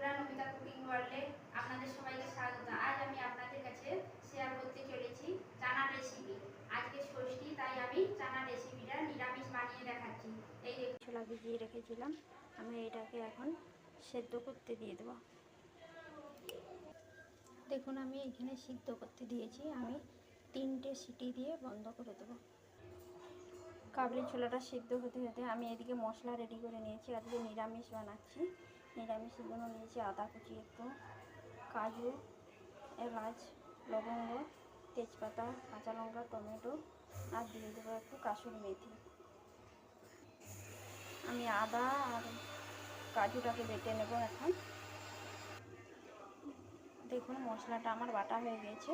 বন্ধুরা, নমিতা কুকিং ওয়ার্ল্ডে আপনাদের সবাইকে স্বাগত। আজ আমি আপনাদের কাছে শেয়ার করতে চলেছি চানার রেসিপি। আজকে ষষ্ঠী, তাই আমি চানার রেসিপিটা নিরামিষ বানিয়ে দেখাচ্ছি। এই ছোলা ভিজিয়ে রেখেছিলাম, আমি এটাকে এখন সেদ্ধ করতে দিয়ে দেবো। দেখুন, আমি এখানে সিদ্ধ করতে দিয়েছি। আমি 3টে সিটি দিয়ে বন্ধ করে দেবো। কাবলি ছোলাটা সিদ্ধ হতে হতে আমি এদিকে মশলা রেডি করে নিয়েছি। আজকে নিরামিষ বানাচ্ছি। নিরামিষের জন্য নিয়েছি আদা কুচি, একটু কাজু, এলাচ, লবঙ্গ, তেজপাতা, কাঁচা লঙ্কা, টমেটো, আর দিয়ে দেবো একটু কাসুরি মেথি। আমি আদা আর কাজুটাকে বেটে নেব এখন। দেখুন, মশলাটা আমার বাটা হয়ে গেছে।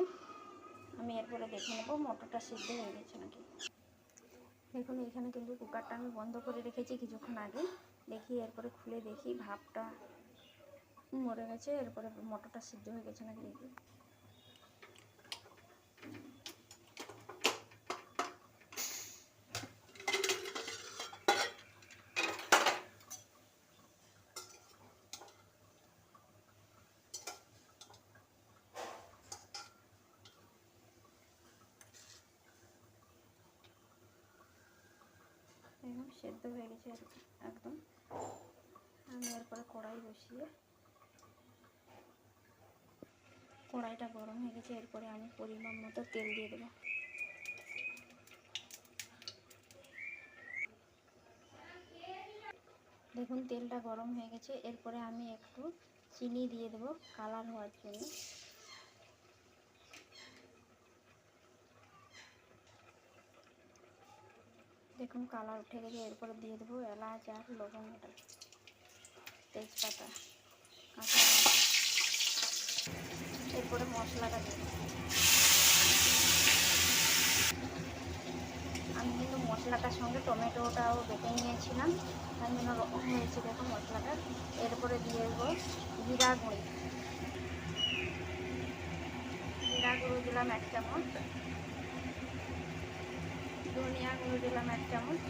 আমি এরপরে দেখে নেব মটরটা সিদ্ধ হয়ে গেছে নাকি। দেখুন, এখানে কিন্তু কুকারটা আমি বন্ধ করে রেখেছি কিছুক্ষণ আগে। দেখি, এরপরে খুলে দেখি ভাপটা মরে গেছে। এরপরে মটরটা সিদ্ধ হয়ে গেছে নাকি দেখি। একদম সেদ্ধ হয়ে গেছে একদম। আমি এরপরে কড়াই বসিয়ে, কড়াইটা গরম হয়ে গেছে। এরপরে আমি পরিমাণ মতো তেল দিয়ে দেবো। দেখুন, তেলটা গরম হয়ে গেছে। এরপরে আমি একটু চিনি দিয়ে দেবো কালার হওয়ার জন্য। দেখুন, কালার উঠে গেছে। এরপরে দিয়ে দেবো এলাচ আর লবঙ্গটা, তেজপাতা, কাঁচা লঙ্কা। এরপরে মশলাটা দিয়ে দেবো। আমি কিন্তু মশলাটার সঙ্গে টমেটোটাও বেটে নিয়েছিলাম, তার জন্য রকম হয়েছে দেখুন মশলাটা। এরপরে দিয়ে দেবো জিরা গুঁড়ি। জিরা গুঁড়ো দিলাম 1 চামচ, ধনিয়া গুঁড়ো দিলাম 1 চামচ,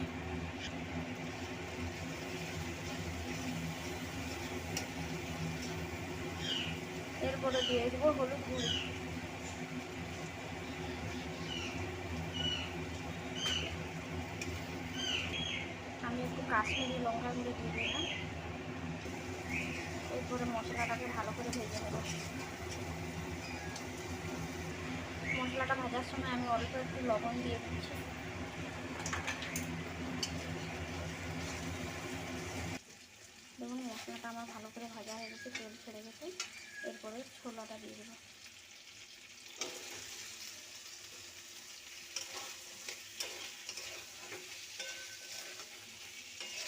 এরপরে দিয়ে দেবো হলুদ গুঁড়ি। আমি একটু কাশ্মীরি লঙ্কা গুঁড়ো দিয়ে দিলাম। এরপরে মশলাটাকে ভালো করে ভেজে নেব। মশলাটা ভাজার সময় আমি অল্প একটু লবণ দিয়ে দিচ্ছি। দেখুন, মশলাটা আমার ভালো করে ভাজা হয়ে গেছে, তেল ছেড়ে গেছে। এরপরে ছোলাটা দিয়ে দেবো।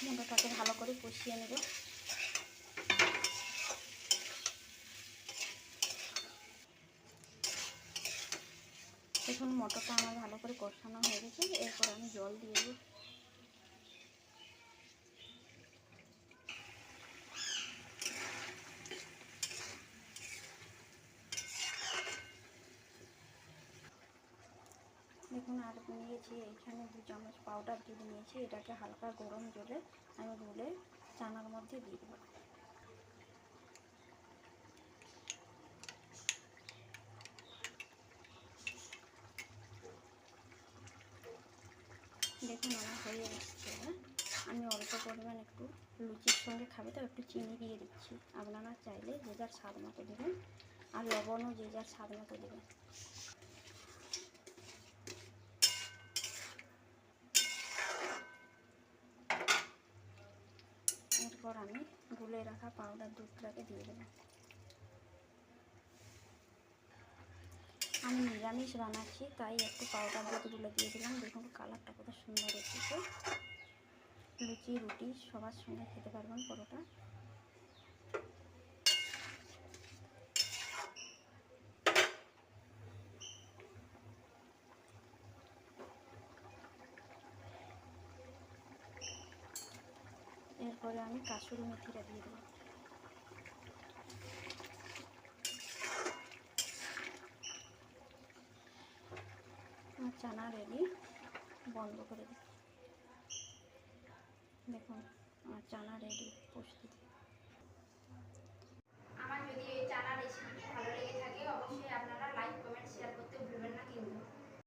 মটরটাকে ভালো করে কষিয়ে নেব। দেখুন, মটরটা আমার ভালো করে কষানো হয়ে গেছে। এরপর আমি জল দিয়ে দেবো। দেখুন, আর নিয়েছি এখানে 2 চামচ পাউডার দুধ নিয়েছি। এটাকে হালকা গরম জলে আমি গুলে চানার মধ্যে দিয়ে দেবো। দেখুন, আমার হয়ে এসছে। আমি অল্প পরিমাণ একটু লুচির সঙ্গে খাবে তো একটু চিনি দিয়ে দিচ্ছি। আপনারা চাইলে যে যার স্বাদ মতো দেবেন, আর লবণও যে যার স্বাদ মতো দেবেন। এরপর আমি গুলে রাখা পাউডার দুধটাকে দিয়ে দেবো। আমি নিরামিষ বানাচ্ছি, তাই একটু পাউডার দুধগুলো দিয়ে দিলাম। দেখুন, কালারটা কত সুন্দর এসেছে। লুচি, রুটি সবার সঙ্গে খেতে পারবেন পরোটা। এরপরে আমি কাসুরি মেথিটা দিয়ে দেবো। আমার চানা রেডি, বন্ধ করে দিই। দেখুন, আমার চানা রেডি প্রস্তুত।